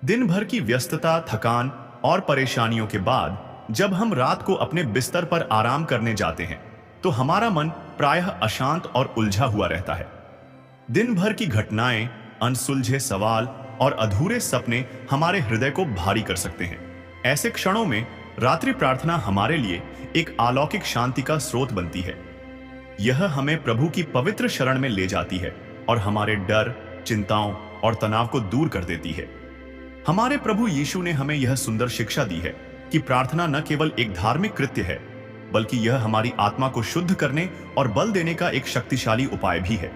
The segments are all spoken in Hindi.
दिन भर की व्यस्तता, थकान और परेशानियों के बाद जब हम रात को अपने बिस्तर पर आराम करने जाते हैं, तो हमारा मन प्रायः अशांत और उलझा हुआ रहता है। दिन भर की घटनाएं, अनसुलझे सवाल और अधूरे सपने हमारे हृदय को भारी कर सकते हैं। ऐसे क्षणों में रात्रि प्रार्थना हमारे लिए एक अलौकिक शांति का स्रोत बनती है। यह हमें प्रभु की पवित्र शरण में ले जाती है और हमारे डर, चिंताओं और तनाव को दूर कर देती है। हमारे प्रभु यीशु ने हमें यह सुंदर शिक्षा दी है कि प्रार्थना न केवल एक धार्मिक कृत्य है, बल्कि यह हमारी आत्मा को शुद्ध करने और बल देने का एक शक्तिशाली उपाय भी है।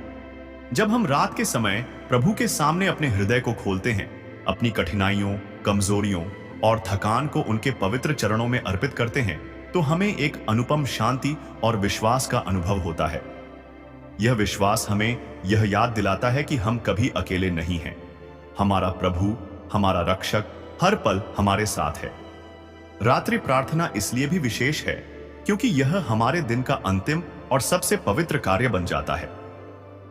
जब हम रात के समय प्रभु के सामने अपने हृदय को खोलते हैं, अपनी कठिनाइयों, कमजोरियों और थकान को उनके पवित्र चरणों में अर्पित करते हैं, तो हमें एक अनुपम शांति और विश्वास का अनुभव होता है। यह विश्वास हमें यह याद दिलाता है कि हम कभी अकेले नहीं हैं। हमारा प्रभु, हमारा रक्षक हर पल हमारे साथ है। रात्रि प्रार्थना इसलिए भी विशेष है क्योंकि यह हमारे दिन का अंतिम और सबसे पवित्र कार्य बन जाता है।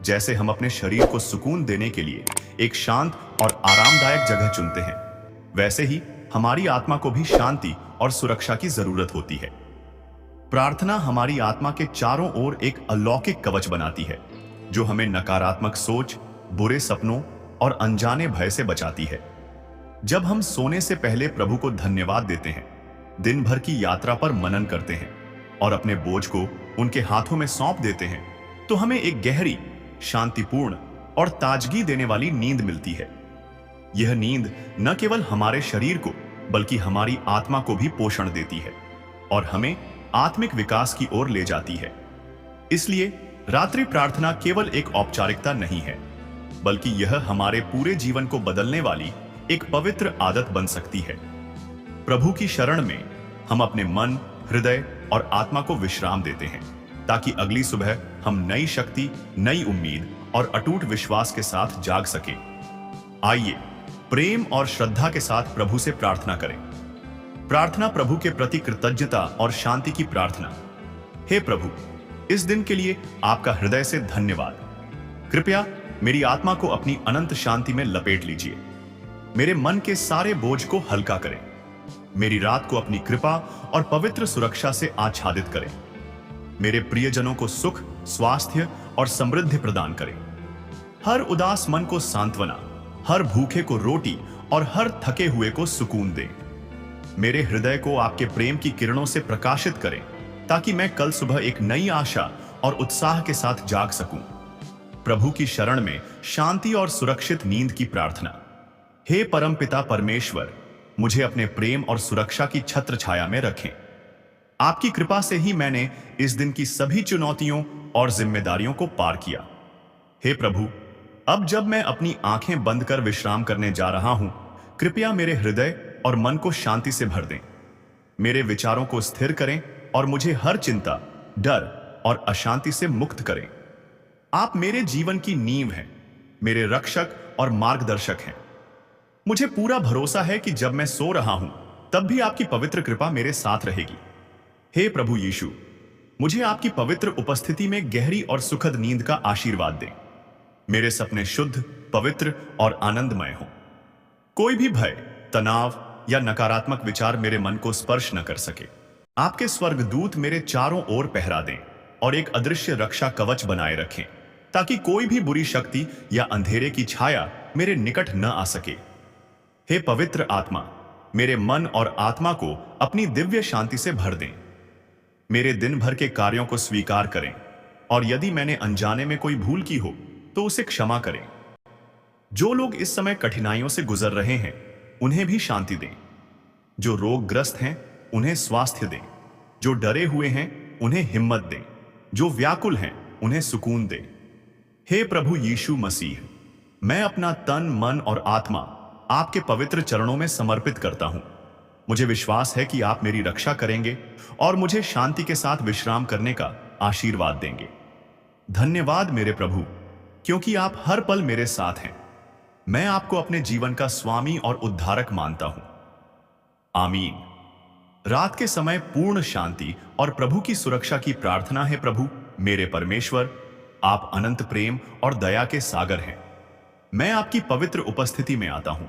जैसे हम अपने शरीर को सुकून देने के लिए एक शांत और आरामदायक जगह चुनते हैं, वैसे ही हमारी आत्मा को भी शांति और सुरक्षा की जरूरत होती है। प्रार्थना हमारी आत्मा के चारों ओर एक अलौकिक कवच बनाती है, जो हमें नकारात्मक सोच, बुरे सपनों और अनजाने भय से बचाती है। जब हम सोने से पहले प्रभु को धन्यवाद देते हैं, दिन भर की यात्रा पर मनन करते हैं और अपने बोझ को उनके हाथों में सौंप देते हैं, तो हमें एक गहरी, शांतिपूर्ण और ताजगी देने वाली नींद मिलती है। यह नींद न केवल हमारे शरीर को बल्कि हमारी आत्मा को भी पोषण देती है और हमें आत्मिक विकास की ओर ले जाती है। इसलिए रात्रि प्रार्थना केवल एक औपचारिकता नहीं है, बल्कि यह हमारे पूरे जीवन को बदलने वाली एक पवित्र आदत बन सकती है। प्रभु की शरण में हम अपने मन, हृदय और आत्मा को विश्राम देते हैं, ताकि अगली सुबह हम नई शक्ति, नई उम्मीद और अटूट विश्वास के साथ जाग सकें। आइए प्रेम और श्रद्धा के साथ प्रभु से प्रार्थना करें। प्रार्थना प्रभु के प्रति कृतज्ञता और शांति की प्रार्थना। हे प्रभु, इस दिन के लिए आपका हृदय से धन्यवाद। कृपया मेरी आत्मा को अपनी अनंत शांति में लपेट लीजिए। मेरे मन के सारे बोझ को हल्का करें। मेरी रात को अपनी कृपा और पवित्र सुरक्षा से आच्छादित करें। मेरे प्रियजनों को सुख, स्वास्थ्य और समृद्धि प्रदान करें। हर उदास मन को सांत्वना, हर भूखे को रोटी और हर थके हुए को सुकून दें। मेरे हृदय को आपके प्रेम की किरणों से प्रकाशित करें, ताकि मैं कल सुबह एक नई आशा और उत्साह के साथ जाग सकूं। प्रभु की शरण में शांति और सुरक्षित नींद की प्रार्थना। हे परमपिता परमेश्वर, मुझे अपने प्रेम और सुरक्षा की छत्र छाया में रखें। आपकी कृपा से ही मैंने इस दिन की सभी चुनौतियों और जिम्मेदारियों को पार किया। हे प्रभु, अब जब मैं अपनी आंखें बंद कर विश्राम करने जा रहा हूं, कृपया मेरे हृदय और मन को शांति से भर दें। मेरे विचारों को स्थिर करें और मुझे हर चिंता, डर और अशांति से मुक्त करें। आप मेरे जीवन की नींव हैं, मेरे रक्षक और मार्गदर्शक हैं। मुझे पूरा भरोसा है कि जब मैं सो रहा हूं, तब भी आपकी पवित्र कृपा मेरे साथ रहेगी। हे प्रभु यीशु, मुझे आपकी पवित्र उपस्थिति में गहरी और सुखद नींद का आशीर्वाद दें। मेरे सपने शुद्ध, पवित्र और आनंदमय हों। कोई भी भय, तनाव या नकारात्मक विचार मेरे मन को स्पर्श न कर सके। आपके स्वर्गदूत मेरे चारों ओर पहरा दें और एक अदृश्य रक्षा कवच बनाए रखें, ताकि कोई भी बुरी शक्ति या अंधेरे की छाया मेरे निकट न आ सके। हे पवित्र आत्मा, मेरे मन और आत्मा को अपनी दिव्य शांति से भर दें। मेरे दिन भर के कार्यों को स्वीकार करें और यदि मैंने अनजाने में कोई भूल की हो तो उसे क्षमा करें। जो लोग इस समय कठिनाइयों से गुजर रहे हैं, उन्हें भी शांति दें। जो रोगग्रस्त हैं, उन्हें स्वास्थ्य दें। जो डरे हुए हैं, उन्हें हिम्मत दें। जो व्याकुल हैं, उन्हें सुकून दें। हे प्रभु यीशु मसीह, मैं अपना तन, मन और आत्मा आपके पवित्र चरणों में समर्पित करता हूं। मुझे विश्वास है कि आप मेरी रक्षा करेंगे और मुझे शांति के साथ विश्राम करने का आशीर्वाद देंगे। धन्यवाद मेरे प्रभु, क्योंकि आप हर पल मेरे साथ हैं। मैं आपको अपने जीवन का स्वामी और उद्धारक मानता हूं। आमीन। रात के समय पूर्ण शांति और प्रभु की सुरक्षा की प्रार्थना है। प्रभु मेरे परमेश्वर, आप अनंत प्रेम और दया के सागर हैं। मैं आपकी पवित्र उपस्थिति में आता हूं